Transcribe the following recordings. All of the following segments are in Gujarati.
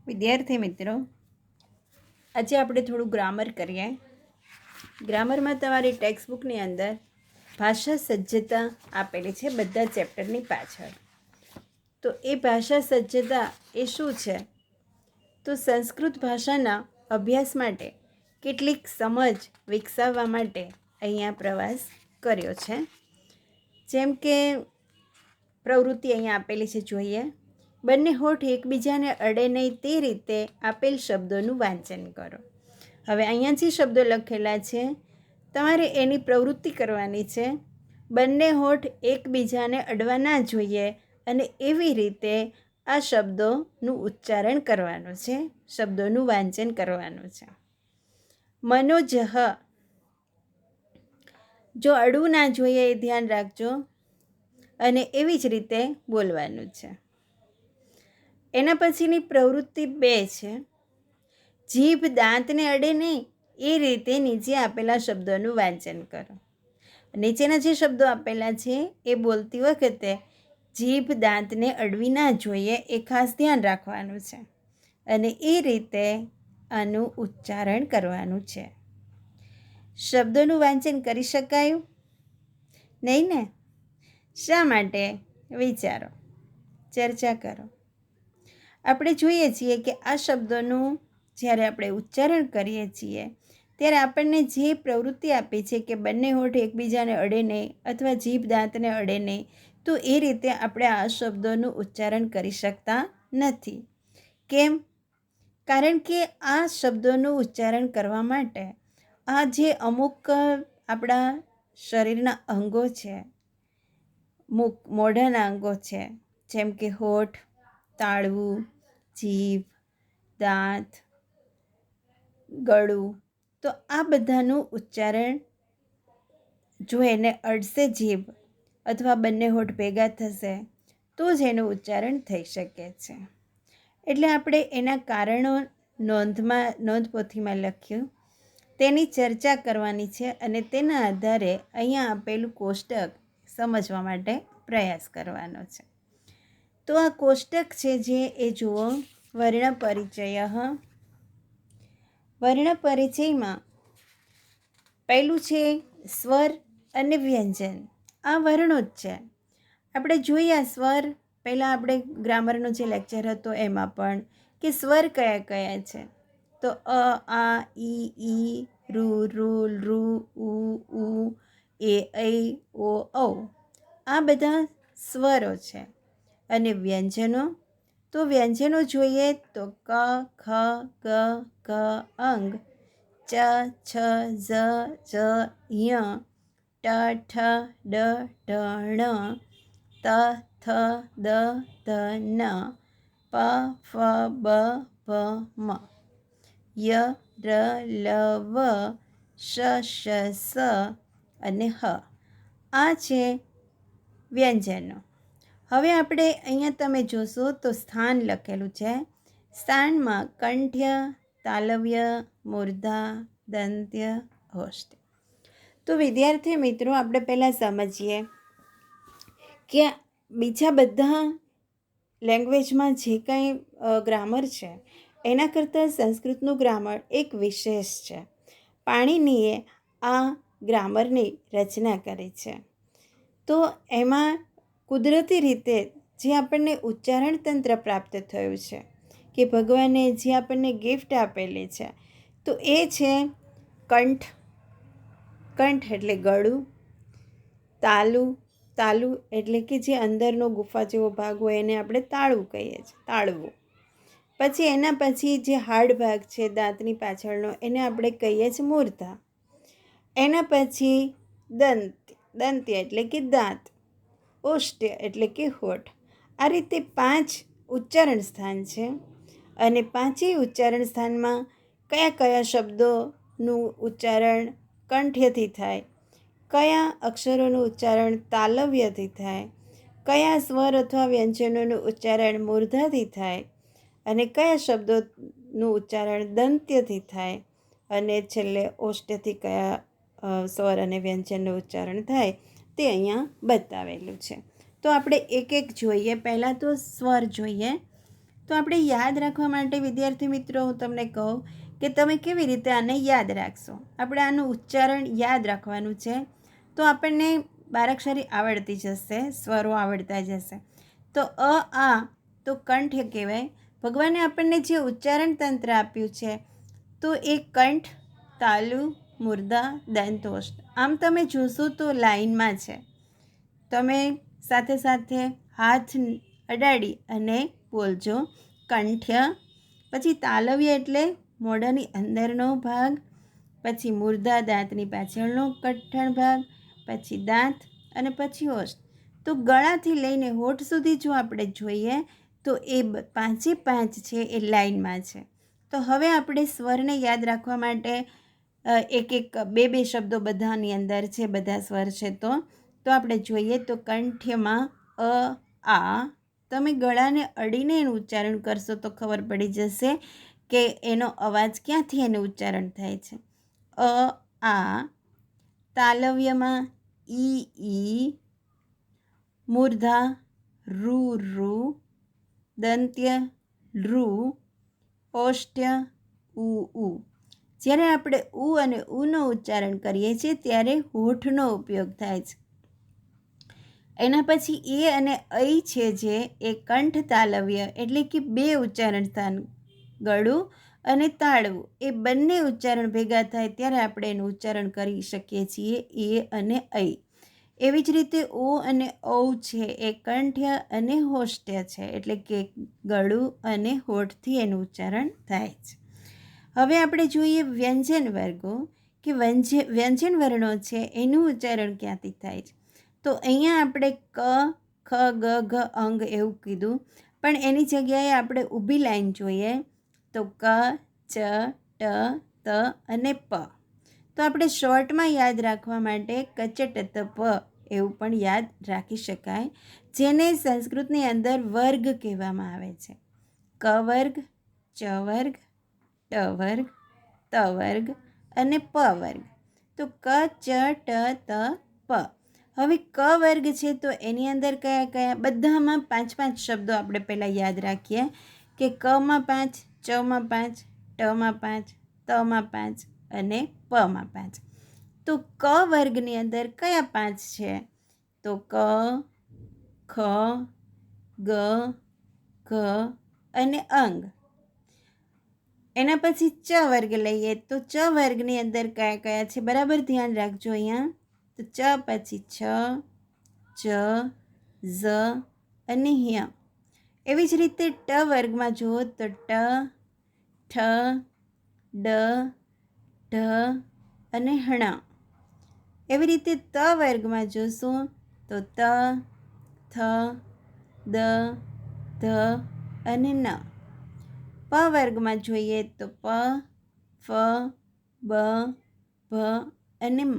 વિદ્યાર્થી મિત્રો, આજે આપણે થોડું ગ્રામર કરીએ. ગ્રામરમાં તમારી ટેક્સ્ટ બુકની અંદર ભાષા સજ્જતા આપેલી છે બધા ચેપ્ટરની પાછળ. તો એ ભાષા સજ્જતા એ શું છે? તો સંસ્કૃત ભાષાના અભ્યાસ માટે કેટલીક સમજ વિકસાવવા માટે અહીંયા પ્રવાસ કર્યો છે. જેમ કે પ્રવૃત્તિ અહીંયા આપેલી છે, જોઈએ. બંને હોઠ એકબીજાને અડે નહીં તે રીતે આપેલ શબ્દોનું વાંચન કરો. હવે અહીંયા જે શબ્દો લખેલા છે તમારે એની પ્રવૃત્તિ કરવાની છે. બંને હોઠ એકબીજાને અડવા ના જોઈએ અને એવી રીતે આ શબ્દોનું ઉચ્ચારણ કરવાનું છે, શબ્દોનું વાંચન કરવાનું છે. મનોજહ, જો અડવું ના જોઈએ એ ધ્યાન રાખજો અને એવી જ રીતે બોલવાનું છે. એના પછીની પ્રવૃત્તિ 2 છે, જીભ દાંતને અડે નહીં એ રીતે નીચે આપેલા શબ્દોનું વાંચન કરો. નીચેના જે શબ્દો આપેલા છે એ બોલતી વખતે જીભ દાંતને અડવી ના જોઈએ એ ખાસ ધ્યાન રાખવાનું છે અને એ રીતે આનું ઉચ્ચારણ કરવાનું છે. શબ્દોનું વાંચન કરી શકાયું નહીં ને? શા માટે? વિચારો, ચર્ચા કરો. આપણે જોઈએ છીએ કે આ શબ્દોનું જ્યારે આપણે ઉચ્ચારણ કરીએ છીએ ત્યારે આપણને જે પ્રવૃત્તિ આપી છે કે બંને હોઠ એકબીજાને અડે નહીં અથવા જીભ દાંતને અડે નહીં, તો એ રીતે આપણે આ શબ્દોનું ઉચ્ચારણ કરી શકતા નથી. કેમ? કારણ કે આ શબ્દોનું ઉચ્ચારણ કરવા માટે આ જે અમુક આપણા શરીરના અંગો છે, મોઢાના અંગો છે, જેમ કે હોઠ, તાળવું, જીભ, દાંત, ગળું, તો આ બધાનું ઉચ્ચારણ જો એને અડશે જીભ અથવા બંને હોઠ ભેગા થશે તો જ એનું ઉચ્ચારણ થઈ શકે છે. એટલે આપણે એના કારણો નોંધપોથીમાં લખ્યું, તેની ચર્ચા કરવાની છે અને તેના આધારે અહીંયા આપેલું કોષ્ટક સમજવા માટે પ્રયાસ કરવાનો છે. તો આ કોષ્ટક છે જે એ જુઓ, વર્ણપરિચય. વર્ણપરિચયમાં પહેલું છે સ્વર અને વ્યંજન. આ વર્ણો જ છે. આપણે જોઈએ સ્વર, પહેલાં આપણે ગ્રામરનો જે લેક્ચર હતો એમાં પણ કે સ્વર કયા કયા છે. તો અ, આ, ઈ, રૂ, રૂ, ઉ, એ, ઐ, ઓ, ઔ. આ બધા સ્વરો છે. અને વ્યંજનો, તો વ્યંજનો જોઈએ તો ક, ખ, ગ, ઘ, અંગ, ચ, છ, ઝ, ય, ટ, ઠ, ડ, ઢ, ણ, ત, થ, દ, ધ, ન, પ, ફ, બ, ભ, મ, ય, ર, લ, વ, શ, શ, સ અને હ. આ છે વ્યંજનો. હવે આપણે અહીંયા તમે જોશો તો સ્થાન લખેલું છે. સ્થાનમાં કંઠ્ય, તાલવ્ય, મૂર્ધા, દંત્ય, હોષ્ઠ. તો વિદ્યાર્થી મિત્રો, આપણે પહેલાં સમજીએ કે બીજા બધા લેંગ્વેજમાં જે કંઈ ગ્રામર છે એના કરતાં સંસ્કૃતનું ગ્રામર એક વિશેષ છે. પાણિનીએ આ ગ્રામરની રચના કરી છે. તો એમાં કુદરતી રીતે જે આપણને ઉચ્ચારણ તંત્ર પ્રાપ્ત થયું છે કે ભગવાને જે આપણને ગિફ્ટ આપેલી છે, તો એ છે કંઠ. કંઠ એટલે ગળું. તાલુ એટલે કે જે અંદરનો ગુફા જેવો ભાગ હોય એને આપણે તાળું કહીએ છીએ, તાળવું. પછી એના પછી જે હાર્ડ ભાગ છે દાંતની પાછળનો એને આપણે કહીએ છીએ મૂર્ધા. એના પછી દંત્ય એટલે કે દાંત. ઓષ્ઠ્ય એટલે કે હોઠ. આ રીતે 5 ઉચ્ચારણ સ્થાન છે અને 5 ઉચ્ચારણ સ્થાનમાં કયા કયા શબ્દોનું ઉચ્ચારણ કંઠ્યથી થાય, કયા અક્ષરોનું ઉચ્ચારણ તાલવ્યથી થાય, કયા સ્વર અથવા વ્યંજનોનું ઉચ્ચારણ મૂર્ધાથી થાય અને કયા શબ્દોનું ઉચ્ચારણ દંત્યથી થાય અને છેલ્લે ઓષ્ઠ્યથી કયા સ્વર અને વ્યંજનનું ઉચ્ચારણ થાય તે અહીંયા બતાવેલું છે. તો આપણે એક એક જોઈએ. પહેલાં તો સ્વર જોઈએ. તો આપણે યાદ રાખવા માટે વિદ્યાર્થી મિત્રો હું તમને કહું કે તમે કેવી રીતે આને યાદ રાખશો. આપણે આનું ઉચ્ચારણ યાદ રાખવાનું છે. તો આપણને બારાક્ષરી આવડતી જશે, સ્વરો આવડતા જશે. તો આ તો કંઠ કહેવાય. ભગવાને આપણને જે ઉચ્ચારણ તંત્ર આપ્યું છે તો એ કંઠ, તાલુ, મુર્દા, દંતોષ્ઠ. આમ તમે જોશો તો લાઈનમાં છે. તમે સાથે સાથે હાથ અડાડી અને બોલજો કંઠ્ય, પછી તાલવ્ય એટલે મોઢાની અંદરનો ભાગ, પછી મુર્દા દાંતની પાછળનો કઠણ ભાગ, પછી દાંત અને પછી ઓષ્ઠ. તો ગળાથી લઈને હોઠ સુધી જો આપણે જોઈએ તો એ પાંચે પાંચ છે એ લાઈનમાં છે. તો હવે આપણે સ્વરને યાદ રાખવા માટે એક બે શબ્દો બધાની અંદર છે, બધા સ્વર છે. તો આપણે જોઈએ તો કંઠ્યમાં આ. તમે ગળાને અડીને એનું ઉચ્ચારણ કરશો તો ખબર પડી જશે કે એનો અવાજ ક્યાંથી એનું ઉચ્ચારણ થાય છે. આ. તાલવ્યમાં ઈ, મૂર્ધા રૂ, દંત્ય રૂ, ઓષ્ઠ્ય ઉ. જ્યારે આપણે ઉ અને ઉનો ઉચ્ચારણ કરીએ છીએ ત્યારે હોઠનો ઉપયોગ થાય છે. એના પછી એ અને ઐ છે જે એ કંઠ તાલવ્ય એટલે કે બે ઉચ્ચારણ સ્થાન, ગળું અને તાળવું, એ બંને ઉચ્ચારણ ભેગા થાય ત્યારે આપણે એનું ઉચ્ચારણ કરી શકીએ છીએ એ અને ઐ. એવી જ રીતે ઓ અને ઔ છે એ કંઠ્ય અને હોષ્ઠ્ય છે, એટલે કે ગળું અને હોઠથી એનું ઉચ્ચારણ થાય છે. હવે આપણે જોઈએ વ્યંજન વર્ગો કે વ્યંજન વર્ણો છે એનું ઉચ્ચારણ ક્યાંથી થાય છે. તો અહીંયા આપણે ક, ખ, ગ, ઘ, અંગ એવું કીધું, પણ એની જગ્યાએ આપણે ઊભી લાઈન જોઈએ તો ક, ચ, ટ, ત અને પ. તો આપણે શોર્ટમાં યાદ રાખવા માટે કચટ પ એવું પણ યાદ રાખી શકાય, જેને સંસ્કૃતની અંદર વર્ગ કહેવામાં આવે છે. ક વર્ગ, ચ વર્ગ, ટ વર્ગ, ત વર્ગ અને પ વર્ગ. તો ક, ચ, ટ, ત, પ. હવે ક વર્ગ છે તો એની અંદર કયા કયા, બધામાં 5-5 શબ્દો આપણે પહેલાં યાદ રાખીએ કે કમાં 5, ચમાં 5, ટમાં 5, તમાં 5 અને પમાં 5. તો ક વર્ગની અંદર કયા 5 છે? તો ક, ખ, ગ, ઘ અને અંગ. એના પછી ચ વર્ગ લઈએ તો ચ વર્ગની અંદર કયા કયા છે બરાબર ધ્યાન રાખજો અહીંયા. તો ચ પછી છ, ચ, ઝ અને ય. એવી જ રીતે ટ વર્ગમાં જુઓ તો ટ, ઠ, ડ, ઢ અને હણ. એવી રીતે ત વર્ગમાં જોશું તો ત, થ, દ, ધ અને ન. પ વર્ગમાં જોઈએ તો પ, ફ, બ, ભ અને મ.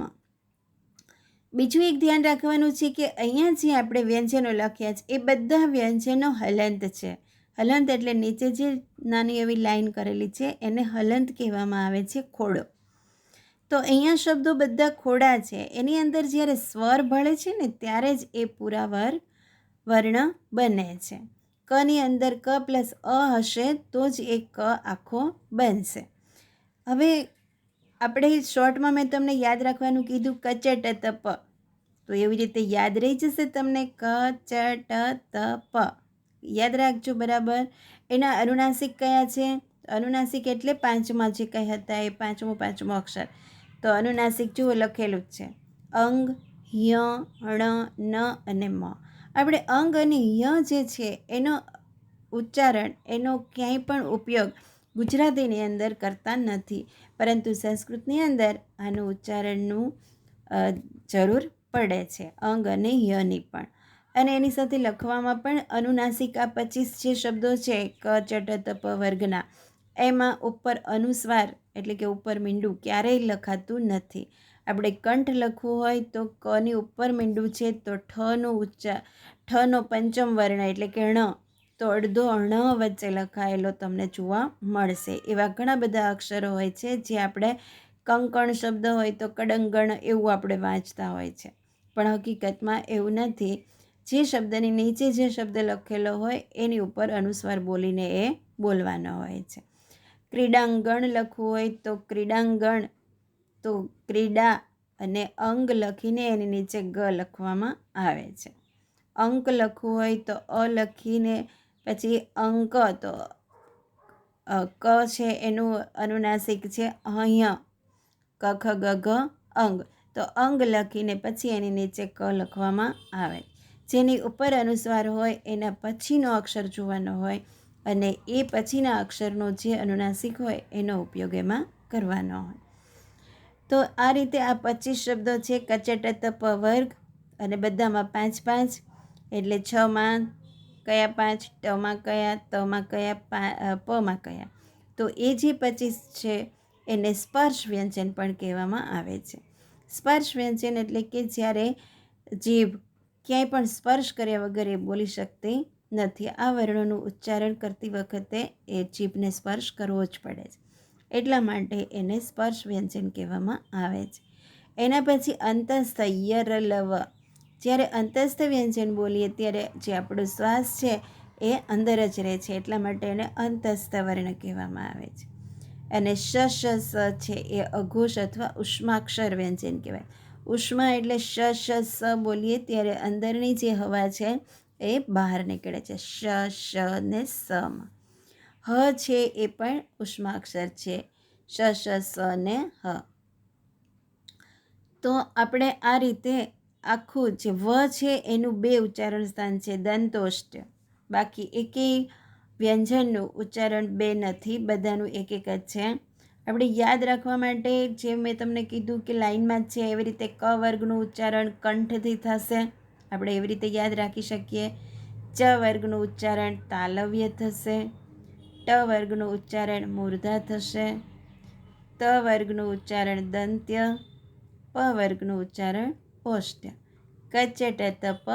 બીજું એક ધ્યાન રાખવાનું છે કે અહીંયા જે આપણે વ્યંજનો લખ્યા છે એ બધા વ્યંજનો હલંત છે. હલંત એટલે નીચે જે નાની એવી લાઈન કરેલી છે એને હલંત કહેવામાં આવે છે, ખોડો. તો અહીંયા શબ્દો બધા ખોડા છે. એની અંદર જ્યારે સ્વર ભળે છે ને ત્યારે જ એ પૂરા વર્ણ બને છે. કની અંદર ક પ્લસ અ હશે તો જ એ ક આખો બનશે. હવે આપણે શોર્ટમાં મેં તમને યાદ રાખવાનું કીધું કચટ ત પ. તો એવી રીતે યાદ રહી જશે તમને ક, ચ, ટ, ત, પ. યાદ રાખજો બરાબર. એના અનુનાસિક કયા છે? અનુનાસિક એટલે પાંચમા જે કંઈ હતા એ પાંચમો અક્ષર. તો અનુનાસિક જુઓ લખેલું જ છે અંગ, ય, ણ, ન અને મ. આપણે અંગ અને ય જે છે એનો ઉચ્ચારણ, એનો ક્યાંય પણ ઉપયોગ ગુજરાતીની અંદર કરતા નથી, પરંતુ સંસ્કૃતની અંદર આનું ઉચ્ચારણનું જરૂર પડે છે, અંગ અને યની પણ. અને એની સાથે લખવામાં પણ અનુનાસિક આ 25 જે શબ્દો છે ક, ચ, ટ, ત, પ વર્ગના, એમાં ઉપર અનુસ્વાર એટલે કે ઉપર મીંડું ક્યારેય લખાતું નથી. આપણે કંઠ લખવું હોય તો કની ઉપર મીંડું છે તો ઠનો પંચમ વર્ણ એટલે કે ણ, તો અડધો ણ વચ્ચે લખાયેલો તમને જોવા મળશે. એવા ઘણા બધા અક્ષરો હોય છે જે આપણે કંકણ શબ્દ હોય તો કડંગણ એવું આપણે વાંચતા હોય છે, પણ હકીકતમાં એવું નથી. જે શબ્દની નીચે જે શબ્દ લખેલો હોય એની ઉપર અનુસ્વાર બોલીને એ બોલવાનો હોય છે. ક્રીડાંગણ લખવું હોય તો ક્રીડાંગણ, તો ક્રીડા અને અંગ લખીને એની નીચે ગ લખવામાં આવે છે. અંક લખવું હોય તો અ લખીને પછી અંક, તો ક છે એનું અનુનાસિક છે અહીંયા, ક ખ ગ ઘ અંગ, તો અંગ લખીને પછી એની નીચે ક લખવામાં આવે. જેની ઉપર અનુસ્વાર હોય એના પછીનો અક્ષર જોવાનો હોય અને એ પછીના અક્ષરનો જે અનુનાસિક હોય એનો ઉપયોગ એમાં કરવાનો હોય. તો આ રીતે આ 25 શબ્દો છે કચટ પ વર્ગ, અને બધામાં 5-5, એટલે 6માં કયા 5, ટમાં કયા, તમાં કયા, પમાં કયા. તો એ જે 25 છે એને સ્પર્શ વ્યંજન પણ કહેવામાં આવે છે. સ્પર્શ વ્યંજન એટલે કે જ્યારે જીભ ક્યાંય પણ સ્પર્શ કર્યા વગર એ બોલી શકતી નથી. આ વર્ણોનું ઉચ્ચારણ કરતી વખતે એ જીભને સ્પર્શ કરવો જ પડે છે, એટલા માટે એને સ્પર્શ વ્યંજન કહેવામાં આવે છે. એના પછી અંતસ્થ ય ર લ વ. જ્યારે અંતસ્થ વ્યંજન બોલીએ ત્યારે જે આપણો શ્વાસ છે એ અંદર જ રહે છે, એટલા માટે એને અંતસ્થ વર્ણ કહેવામાં આવે છે. અને શ શ સ છે એ અઘોષ અથવા ઉષ્માક્ષર વ્યંજન કહેવાય. ઉષ્મા એટલે શ શ સ બોલીએ ત્યારે અંદરની જે હવા છે એ બહાર નીકળે છે, શ શ ને સમાં. હ છે એ પણ ઉષ્માક્ષર છે, શ શ સ ને હ. તો આપણે આ રીતે આખું જે વ છે એનું 2 ઉચ્ચારણ સ્થાન છે દંતોષ્ટ. બાકી એકેય વ્યંજનનું ઉચ્ચારણ 2 નથી, બધાનું એક જ છે. આપણે યાદ રાખવા માટે જે મેં તમને કીધું કે લાઇનમાં જ છે એવી રીતે ક વર્ગનું ઉચ્ચારણ કંઠથી થશે, આપણે એવી રીતે યાદ રાખી શકીએ. ચ વર્ગનું ઉચ્ચારણ તાલવ્ય થશે, ટ વર્ગનું ઉચ્ચારણ મૂર્ધા થશે, ત વર્ગનું ઉચ્ચારણ દંત્ય, પ વર્ગનું ઉચ્ચારણ ઓષ્ઠ્ય. કચટ તપ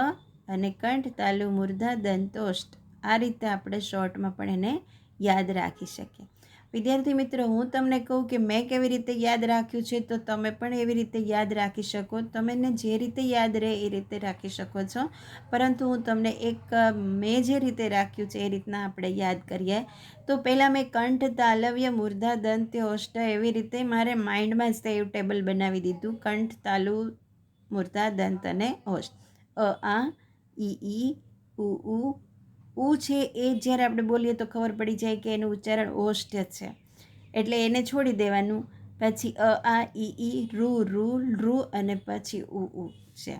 અને કંઠ તાલુ મૂર્ધા દંતોષ્ઠ. આ રીતે આપણે શોર્ટમાં પણ એને યાદ રાખી શકીએ. વિદ્યાર્થી મિત્રો, હું તમને કહું કે મેં કેવી રીતે યાદ રાખ્યું છે તો તમે પણ એવી રીતે યાદ રાખી શકો. તમને જે રીતે યાદ રહે એ રીતે રાખી શકો છો, પરંતુ હું તમને મેં જે રીતે રાખ્યું છે એ રીતના આપણે યાદ કરીએ. તો પહેલાં મેં કંઠ તાલવ્ય મૂર્ધા દંત્ય ઓષ્ઠ એવી રીતે મારે માઇન્ડમાં જ એવું ટેબલ બનાવી દીધું. કંઠ તાલુ મૂર્ધા દંત અને ઓષ્ઠ. અ આ ઈ ઉ ઉ છે એ જ્યારે આપણે બોલીએ તો ખબર પડી જાય કે એનું ઉચ્ચારણ ઓષ્ઠ્ય છે, એટલે એને છોડી દેવાનું. પછી અ આ ઈ રૂ અને પછી ઉ છે.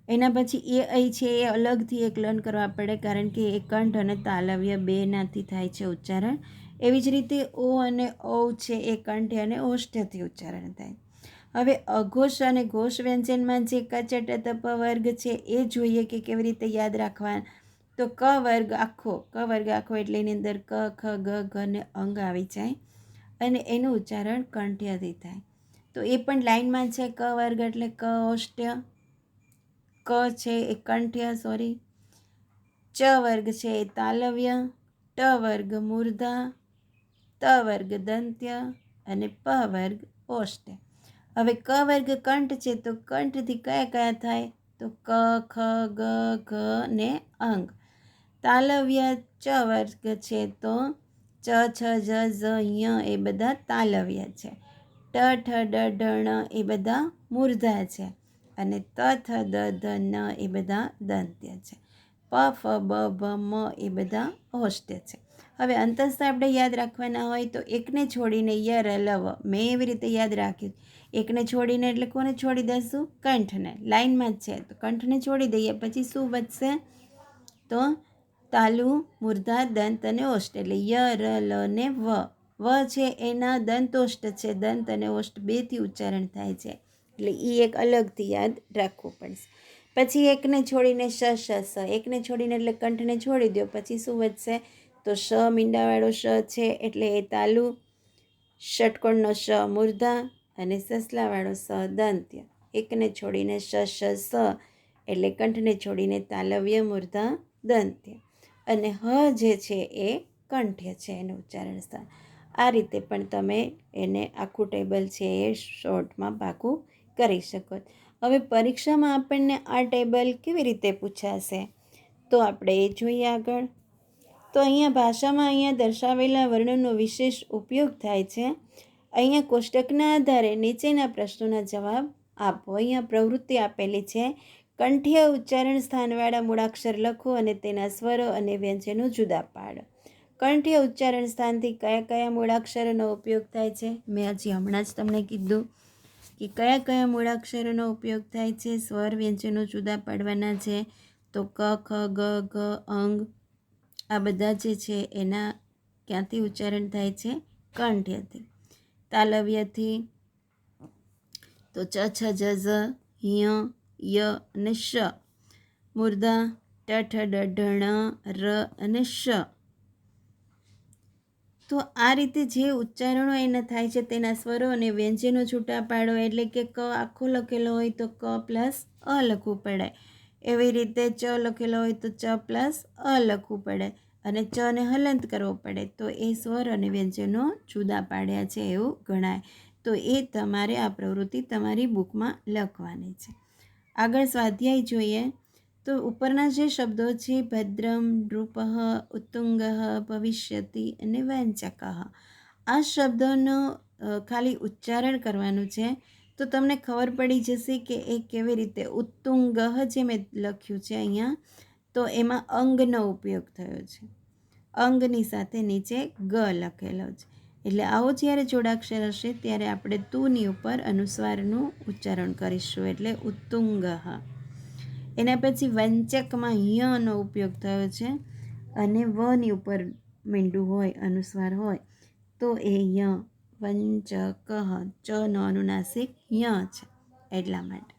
એના પછી એ અહીં છે એ અલગથી એક લર્ન કરવા પડે, કારણ કે એ કંઠ અને તાલવ્ય 2નાથી થાય છે ઉચ્ચારણ. એવી જ રીતે ઓ અને ઔ છે એ કંઠ અને ઓષ્ઠ્યથી ઉચ્ચારણ થાય. હવે અઘોષ અને ઘોષ વ્યંજનમાં જે કચટ તપ વર્ગ છે એ જોઈએ કે કેવી રીતે યાદ રાખવા. તો ક વર્ગ આખો એટલે એની અંદર ક ખ ગ ઘ ને અંગ આવી જાય અને એનું ઉચ્ચારણ કંઠ્યથી થાય. તો એ પણ લાઇનમાં છે. ક વર્ગ એટલે ક ઓષ્ઠ્ય, ક છે એ કંઠ્ય, ચ વર્ગ છે એ તાલવ્ય, ટ વર્ગ મૂર્ધા, ત વર્ગ દંત્ય અને પ વર્ગ ઓષ્ઠ્ય. હવે ક વર્ગ કંઠ છે તો કંઠથી કયા થાય, તો ક ખ ગ ઘ ને અંગ. તાલવ્ય ચ વર્ગ છે તો ચ છ જ ઝ ય એ બધા તાલવ્ય છે, ટ ઠ ડ ઢ ણ એ બધા મૂર્ધા છે, અને ત થ દ ધ ન એ બધા દંત્ય છે, પ ફ બ ભ મ એ બધા ઓષ્ઠ્ય છે. હવે અંતસ્થ આપણે યાદ રાખવાના હોય તો એકને છોડીને ય ર લ વ. મેં એવી રીતે યાદ રાખ્યું. એકને છોડીને એટલે કોને છોડી દઈશું? કંઠને. લાઇનમાં જ છે તો કંઠને છોડી દઈએ. પછી શું બચશે? તો તાલુ મૂર્ધા દંત અને ઓષ્ઠ, એટલે ય ર લ ને વ. વ છે એના દંતોષ્ઠ છે, દંત અને ઓષ્ઠ 2થી ઉચ્ચારણ થાય છે, એટલે એ એક અલગથી યાદ રાખવું પડશે. પછી એકને છોડીને શ શ સ. એકને છોડીને એટલે કંઠને છોડી દો. પછી શું વધશે? તો શ મીંડાવાળો શ છે એટલે એ તાલુ, ષટકોણનો શ મૂર્ધા અને સસલાવાળો સ દંત્ય. એકને છોડીને શ શ સ એટલે કંઠને છોડીને તાલવ્ય મૂર્ધા દંત્ય, અને હ જે છે એ કંઠ્ય છે એનું ઉચ્ચારણ સ્થાન. આ રીતે પણ તમે એને આખું ટેબલ છે એ શોર્ટમાં પાકું કરી શકો. હવે પરીક્ષામાં આપણને આ ટેબલ કેવી રીતે પૂછાશે તો આપણે એ જોઈએ આગળ. તો અહીંયા ભાષામાં અહીંયા દર્શાવેલા વર્ણોનો વિશેષ ઉપયોગ થાય છે. અહીંયા કોષ્ટકના આધારે નીચેના પ્રશ્નોના જવાબ આપો. અહીંયા પ્રવૃત્તિ આપેલી છે. કંઠ્ય ઉચ્ચારણ સ્થાનવાળા મૂળાક્ષર લખો અને તેના સ્વરો અને વ્યંજનો જુદા પાડો. કંઠ્ય ઉચ્ચારણ સ્થાનથી કયા કયા મૂળાક્ષરોનો ઉપયોગ થાય છે? મેં હજી હમણાં જ તમને કીધું કે કયા કયા મૂળાક્ષરોનો ઉપયોગ થાય છે. સ્વર વ્યંજનો જુદા પાડવાના છે. તો ક, ખ, ગ, ઘ, અંગ આ બધા જે છે એના ક્યાંથી ઉચ્ચારણ થાય છે? કંઠ્યથી. તાલવ્યથી તો ચ, છ, જ, ઝ, ય, ય અને શ. મૂર્ધા ટ, ઠ, ડ, ઢ, ણ, ર અને શ. તો આ રીતે જે ઉચ્ચારણો એના થાય છે તેના સ્વરો અને વ્યંજનો છૂટા પાડો. એટલે કે ક આખો લખેલો હોય તો ક પ્લસ અ લખવું પડે. એવી રીતે ચ લખેલો હોય તો ચ પ્લસ અ લખવું પડે અને ચ ને હલંત કરવો પડે. તો એ સ્વર અને વ્યંજનો જુદા પાડ્યા છે એવું ગણાય. તો એ તમારે આ પ્રવૃત્તિ તમારી બુકમાં લખવાની છે. આગળ સ્વાધ્યાય જોઈએ. તો ઉપરના જે શબ્દો છે ભદ્રમ, નૃપઃ, ઉત્તુંગઃ, ભવિષ્યતિ અને વાંચકઃ આ શબ્દોનો ખાલી ઉચ્ચારણ કરવાનું છે. તો તમને ખબર પડી જશે કે એ કેવી રીતે. ઉત્તુંગઃ જે મેં લખ્યું છે અહીંયા તો એમાં અંગનો ઉપયોગ થયો છે. અંગની સાથે નીચે ગ લખેલો છે. એટલે આવો જ્યારે જોડાક્ષર હશે ત્યારે આપણે તુની ઉપર અનુસ્વારનું ઉચ્ચારણ કરીશું એટલે ઉત્તુંગઃ. એના પછી વંચકમાં યનો ઉપયોગ થયો છે અને વની ઉપર મીંડું હોય અનુસ્વાર હોય તો એ ય વંચક. ચનો અનુનાસિક ય છે એટલા માટે.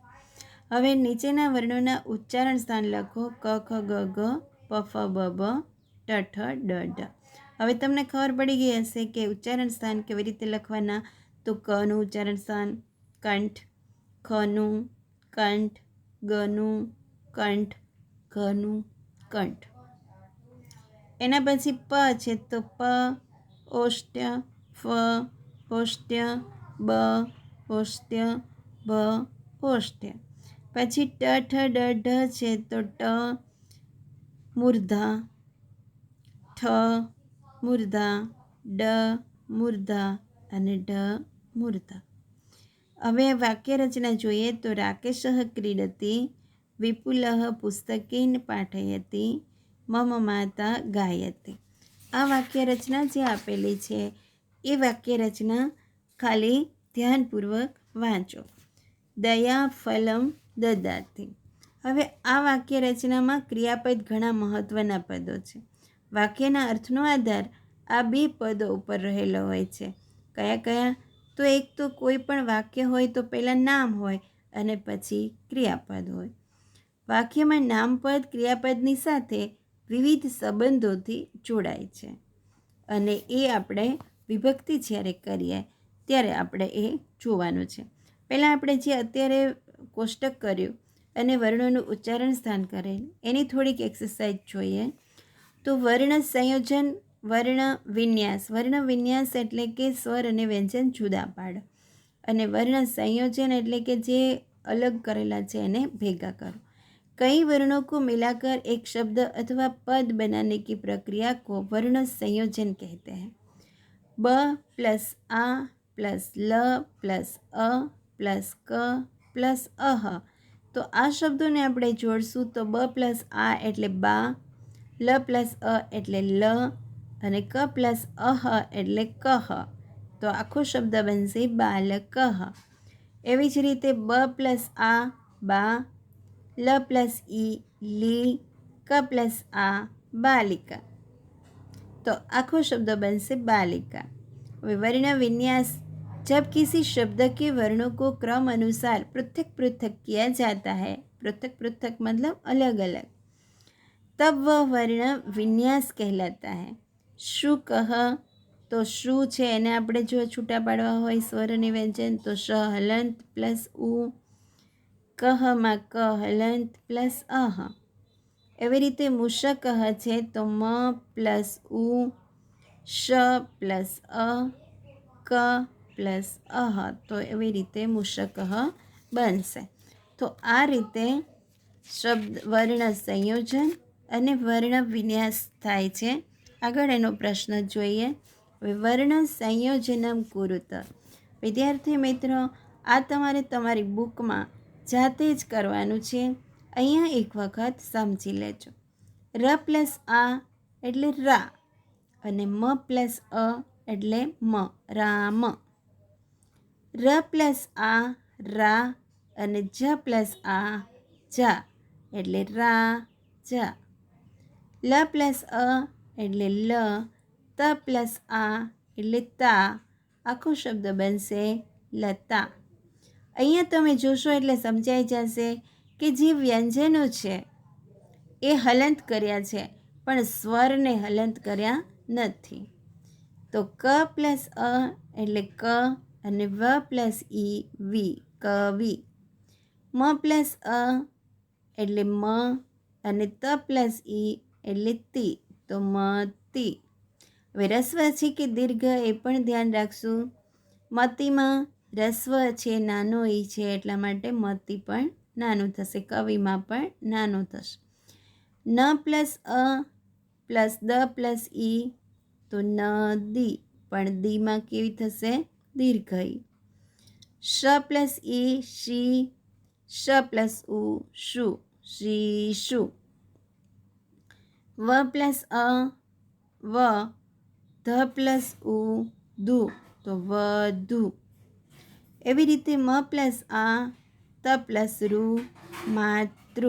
હવે નીચેના વર્ણોના ઉચ્ચારણ સ્થાન લખો. ક, ખ, ગ, ઘ, પ, ફ, બ, ભ, ટ, ઠ, ડ, ઢ. હવે તમને ખબર પડી ગઈ હશે કે ઉચ્ચારણ સ્થાન કેવી રીતે લખવાના. તો કનું ઉચ્ચારણ સ્થાન કંઠ, ખનું કંઠ, ગનું કંઠ, ઘનું કંઠ. એના પછી પ છે તો પ ઓષ્ટ્ય, ફ ઓષ્ટ્ય, બ ઓષ્ટ્ય, ભ ઓષ્ટ્ય. પછી ટ, ઠ, ડ, ઢ છે તો ટ મૂર્ધા, ઠ મૂર્ધા, ડ મૂર્ધા અને ઢ મૂર્ધા. હવે વાક્ય રચના જોઈએ. તો રાકેશ ક્રીડતી, વિપુલ પુસ્તકેન પાઠયતિ, મમ માતા ગાયતિ. આ વાક્ય રચના જે આપેલી છે એ વાક્ય રચના ખાલી ધ્યાનપૂર્વક વાંચો. દયા ફલમ દદાતિ. હવે આ વાક્ય રચનામાં ક્રિયાપદ ઘણા મહત્ત્વના પદો છે. વાક્યના અર્થનો આધાર આ બે પદો ઉપર રહેલો હોય છે. કયા કયા? તો એક તો કોઈ પણ વાક્ય હોય તો પહેલાં નામ હોય અને પછી ક્રિયાપદ હોય. વાક્યમાં નામપદ ક્રિયાપદની સાથે વિવિધ સંબંધોથી જોડાય છે અને એ આપણે વિભક્તિ જ્યારે કરીએ ત્યારે આપણે એ જોવાનું છે. પહેલાં આપણે જે અત્યારે કોષ્ટક કર્યું અને વર્ણોનું ઉચ્ચારણ સ્થાન કરેલ એની થોડીક એક્સરસાઇઝ જોઈએ. તો વર્ણ સંયોજન, વર્ણ વિન્યાસ. વર્ણ વિન્યાસ એટલે કે સ્વર અને વ્યંજન જુદા પાડો અને વર્ણ સંયોજન એટલે કે જે અલગ કરેલા છે એને ભેગા કરો. कई वर्णों को मिलाकर एक शब्द अथवा पद बनाने की प्रक्रिया को वर्ण संयोजन कहते हैं. ब प्लस आ प्लस ल प्लस अ प्लस क प्लस अह. तो आ शब्दों ने આપણે જોડશું તો બ પ્લસ આ એટલે બા, લ પ્લસ અ એટલે લ અને ક પ્લસ અહ એટલે કહ. તો આખો શબ્દ બનશે બાલકહ. એવી જ રીતે બ પ્લસ આ બા, ल प्लस ई ली, क प्लस आ बालिका. तो आखो शब्द बन से बालिका. वर्ण विन्यास. जब किसी शब्द के वर्णों को क्रम अनुसार पृथक पृथक किया जाता है, पृथक पृथक मतलब अलग अलग, तब वह वर्ण विन्यास कहलाता है. शु कह तो शु છે એને આપણે જો છૂટા પાડવા હોય સ્વર અને વ્યંજન તો શ હલંત પ્લસ ઉ, કહમાં ક હલંત પ્લસ અહ. એવી રીતે મુશકહ છે તો મ પ્લસ ઉ, શ પ્લસ અ, ક પ્લસ અહ. તો એવી રીતે મુશકહ બનશે. તો આ રીતે શબ્દ વર્ણ સંયોજન અને વર્ણ વિન્યાસ થાય છે. આગળ એનો પ્રશ્ન જોઈએ. વર્ણ સંયોજનમ કુરુત. વિદ્યાર્થી મિત્રો, આ તમારે તમારી બુકમાં જાતે જ કરવાનું છે. અહીંયા એક વખત સમજી લેજો. ર પ્લસ આ એટલે રા અને મ પ્લસ અ એટલે મ, રામ. ર પ્લસ આ રા અને જ પ્લસ આ જા એટલે રા જા. લ પ્લસ અ એટલે લ, ત પ્લસ આ એટલે તા. આખો શબ્દ બનશે લતા. અહીંયા તમે જોશો એટલે સમજાઈ જશે કે જે વ્યંજનો છે એ હલંત કર્યા છે પણ સ્વરને હલંત કર્યા નથી. તો ક પ્લસ અ એટલે ક અને વ પ્લસ ઈ વી, કવિ. મ પ્લસ અ એટલે મ અને ત પ્લસ ઈ એટલે તી, તો મતી. હવે રસ્વ છે કે દીર્ઘ એ પણ ધ્યાન રાખશું. મતીમાં રસ્વ છે, નાનો ઈ છે, એટલા માટે મતી પણ નાનું થશે, કવિમાં પણ નાનું થશે. ન પ્લસ અ પ્લસ દ પ્લસ ઈ તો નદી, પણ દીમાં કેવી થશે? દીર્ઘ ઈ. શ પ્લસ ઈ શી, શ પ્લસ ઉ શુ, શીશુ. વ પ્લસ અ વ, ધ પ્લસ ઉ દુ, તો વધુ. એવી રીતે મ પ્લસ આ ત પ્લસ રૂ, માતૃ.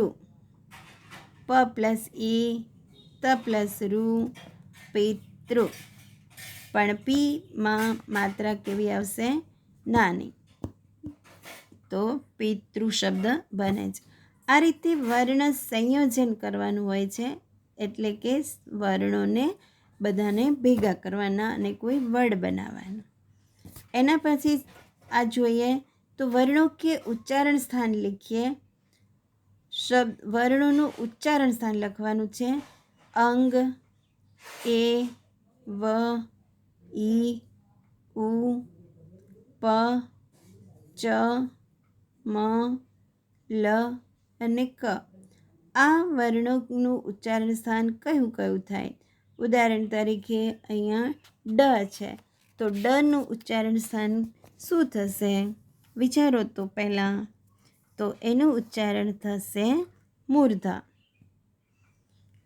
પ પ્લસ ઈ ત પ્લસ રૂ, પિતૃ. પણ પીમાં માત્રા કેવી આવશે? નાની, તો પિતૃ શબ્દ બને છે. આ રીતે વર્ણ સંયોજન કરવાનું હોય છે, એટલે કે વર્ણોને બધાને ભેગા કરવાના અને કોઈ વર્ડ બનાવવાના. એના પછી આ જોઈએ તો વર્ણો કે ઉચ્ચારણ સ્થાન લખીએ. શબ્દ વર્ણોનું ઉચ્ચારણ સ્થાન લખવાનું છે. અંગ, એ, વ, ઈ, ઉ, પ, ચ, મ, લ અને ક. આ વર્ણોનું ઉચ્ચારણ સ્થાન કયું કયું થાય? ઉદાહરણ તરીકે અહીંયા ડ છે, તો ડનું ઉચ્ચારણ સ્થાન શું થશે? વિચારો તો પહેલાં. તો એનું ઉચ્ચારણ થશે મૂર્ધા.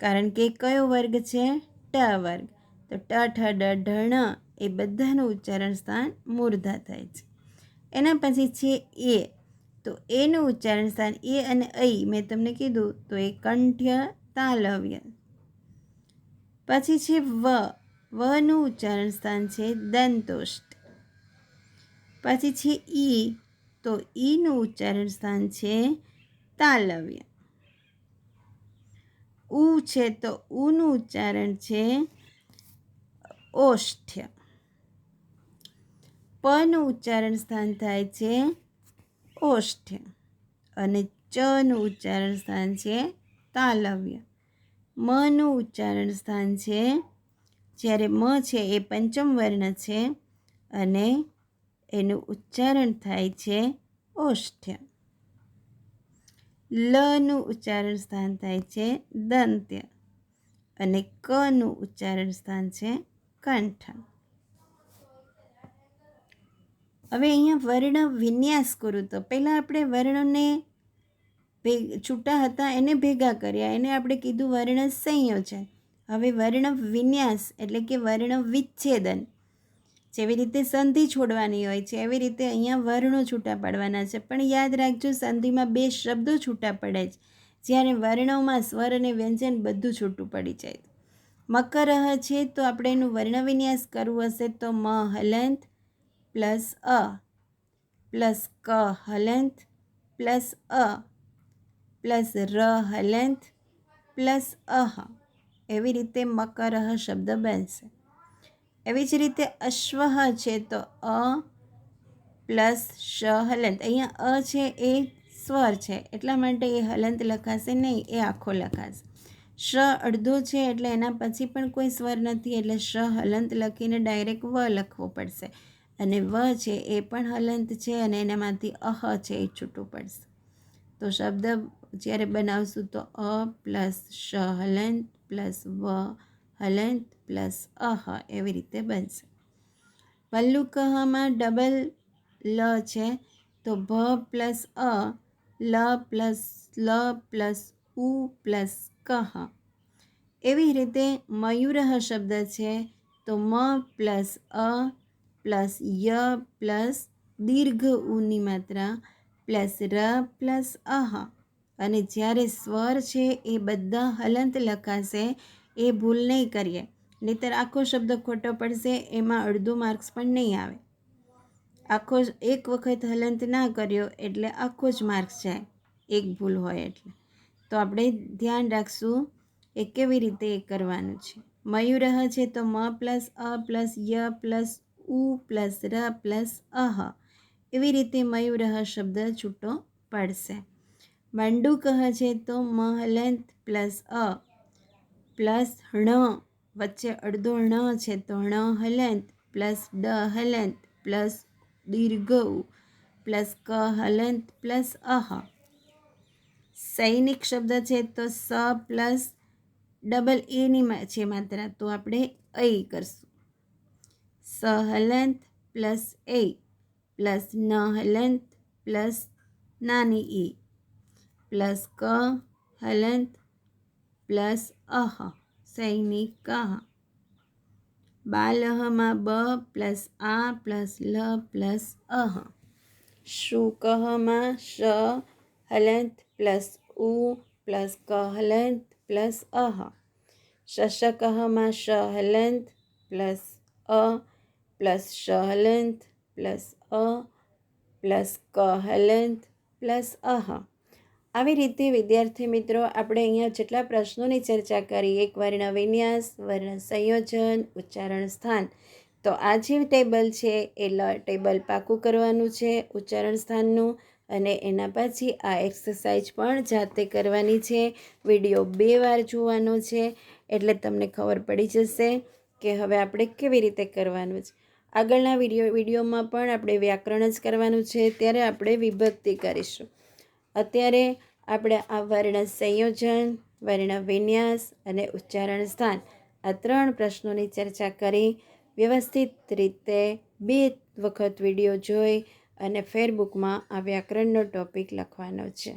કારણ કે કયો વર્ગ છે? ટ વર્ગ. તો ટ, ઠ, ડ, ઢ, ણ એ બધાનું ઉચ્ચારણ સ્થાન મૂર્ધા થાય છે. એના પછી છે એ, તો એનું ઉચ્ચારણ સ્થાન એ અને ઐ મેં તમને કીધું તો એ કંઠ્ય તાલવ્ય. પછી છે વ, વનું ઉચ્ચારણ સ્થાન છે દંતોષ્ઠ. પછી છે ઈ, તો ઈનું ઉચ્ચારણ સ્થાન છે તાલવ્ય. ઉ છે, તો ઉનું ઉચ્ચારણ છે ઓષ્ઠ્ય. પનું ઉચ્ચારણ સ્થાન થાય છે ઓષ્ઠ્ય અને ચનું ઉચ્ચારણ સ્થાન છે તાલવ્ય. મનું ઉચ્ચારણ સ્થાન છે, જ્યારે મ છે એ પંચમ વર્ણ છે અને એનું ઉચ્ચારણ થાય છે ઓષ્ઠ્ય. લનું ઉચ્ચારણ સ્થાન થાય છે દંત્ય અને કનું ઉચ્ચારણ સ્થાન છે કંઠ. હવે અહીંયા વર્ણ વિન્યાસ કરું તો પહેલાં આપણે વર્ણોને છૂટા હતા એને ભેગા કર્યા, એને આપણે કીધું વર્ણ સંયોજન. હવે વર્ણ વિન્યાસ એટલે કે વર્ણ વિચ્છેદન. જેવી રીતે સંધિ છોડવાની હોય છે એવી રીતે અહીંયા વર્ણો છૂટા પાડવાના છે. પણ યાદ રાખજો, સંધિમાં બે શબ્દો છૂટા પડે છે, જ્યારે વર્ણોમાં સ્વર અને વ્યંજન બધું છૂટું પડી જાય. મકરહ છે તો આપણે એનું વર્ણ વિન્યાસ કરવું હશે તો મ હલંત પ્લસ અ પ્લસ ક હલંત પ્લસ અ પ્લસ ર હલંત પ્લસ અહ. એવી રીતે મકરહ શબ્દ બનશે. એવી જ રીતે અશ્વહ છે તો અ પ્લસ શ હલંત. અહીંયા અ છે એ સ્વર છે એટલા માટે એ હલંત લખાશે નહીં, એ આખો લખાશે. શ અડધો છે એટલે એના પછી પણ કોઈ સ્વર નથી એટલે શ હલંત લખીને ડાયરેક્ટ વ લખવો પડશે. અને વ છે એ પણ હલંત છે અને એનામાંથી અહ છે એ છૂટું પડશે. તો શબ્દ જ્યારે બનાવશું તો અ પ્લસ શ હલંત પ્લસ વ હલંત પ્લસ અહ એવી રીતે બનશે. ભલ્લુકહમાં ડબલ લ છે તો ભ પ્લસ અ લ પ્લસ ઉ પ્લસ કહ. એવી રીતે મયુરહ શબ્દ છે તો મ પ્લસ અ પ્લસ ય પ્લસ દીર્ઘ ઉની માત્રા પ્લસ ર પ્લસ અહ. અને જ્યારે સ્વર છે એ બધા હલંત લખાશે, એ ભૂલ નહીં કરીએ, નહીંતર આખો શબ્દ ખોટો પડશે, એમાં અડધું માર્ક્સ પણ નહીં આવે. આખો એક વખત હલંત ના કર્યો એટલે આખો જ માર્ક્સ જાય, એક ભૂલ હોય એટલે. તો આપણે ધ્યાન રાખશું એ કેવી રીતે એ કરવાનું છે. મયુરહ છે તો મ પ્લસ અ પ્લસ ય પ્લસ ઉ પ્લસ ર પ્લસ અહ. એવી રીતે મયુરહ શબ્દ છૂટો પડશે. મંડુકહ છે તો મ હલંત પ્લસ અ પ્લસ ણ, વચ્ચે અડધો ણ છે તો ણ હલંત પ્લસ ડ હલંત પ્લસ દીર્ઘ ઉ પ્લસ ક હલંત પ્લસ અહ. સૈનિક શબ્દ છે તો સ પ્લસ ડબલ એની છે માત્રા, તો આપણે ઐ કરશું. સ હલંત પ્લસ એ પ્લસ ન હલંત પ્લસ નાની ઈ પ્લસ ક હલંત પ્લસ અહ સૈનિકઃ. બાલહમાં બ પ્લસ આ પ્લસ લ પ્લસ અહ. શુકહમાં શ હલંત પ્લસ ઉ પ્લસ ક હલંત પ્લસ અહ. શશકહમાં શ હલંત પ્લસ અ પ્લસ શ હલંત પ્લસ અ પ્લસ ક હલંત પ્લસ અહ. આવી રીતે વિદ્યાર્થી મિત્રો આપણે અહીંયા જેટલા પ્રશ્નોની ચર્ચા કરી, એક વર્ણ વિન્યાસ, વર્ણ સંયોજન, ઉચ્ચારણ સ્થાન, તો આ જે ટેબલ છે એ ટેબલ પાકું કરવાનું છે ઉચ્ચારણ સ્થાનનું, અને એના પછી આ એક્સરસાઇઝ પણ જાતે કરવાની છે. વિડીયો 2 વાર જોવાનો છે એટલે તમને ખબર પડી જશે કે હવે આપણે કેવી રીતે કરવાનું છે. આગળના વિડીયોમાં પણ આપણે વ્યાકરણ જ કરવાનું છે, ત્યારે આપણે વિભક્તિ કરીશું. અત્યારે આપણે આ વર્ણ સંયોજન, વર્ણ વિન્યાસ અને ઉચ્ચારણ સ્થાન આ 3 પ્રશ્નોની ચર્ચા કરી. વ્યવસ્થિત રીતે 2 વખત વિડીયો જોઈ અને ફેરબુકમાં આ વ્યાકરણનો ટૉપિક લખવાનો છે.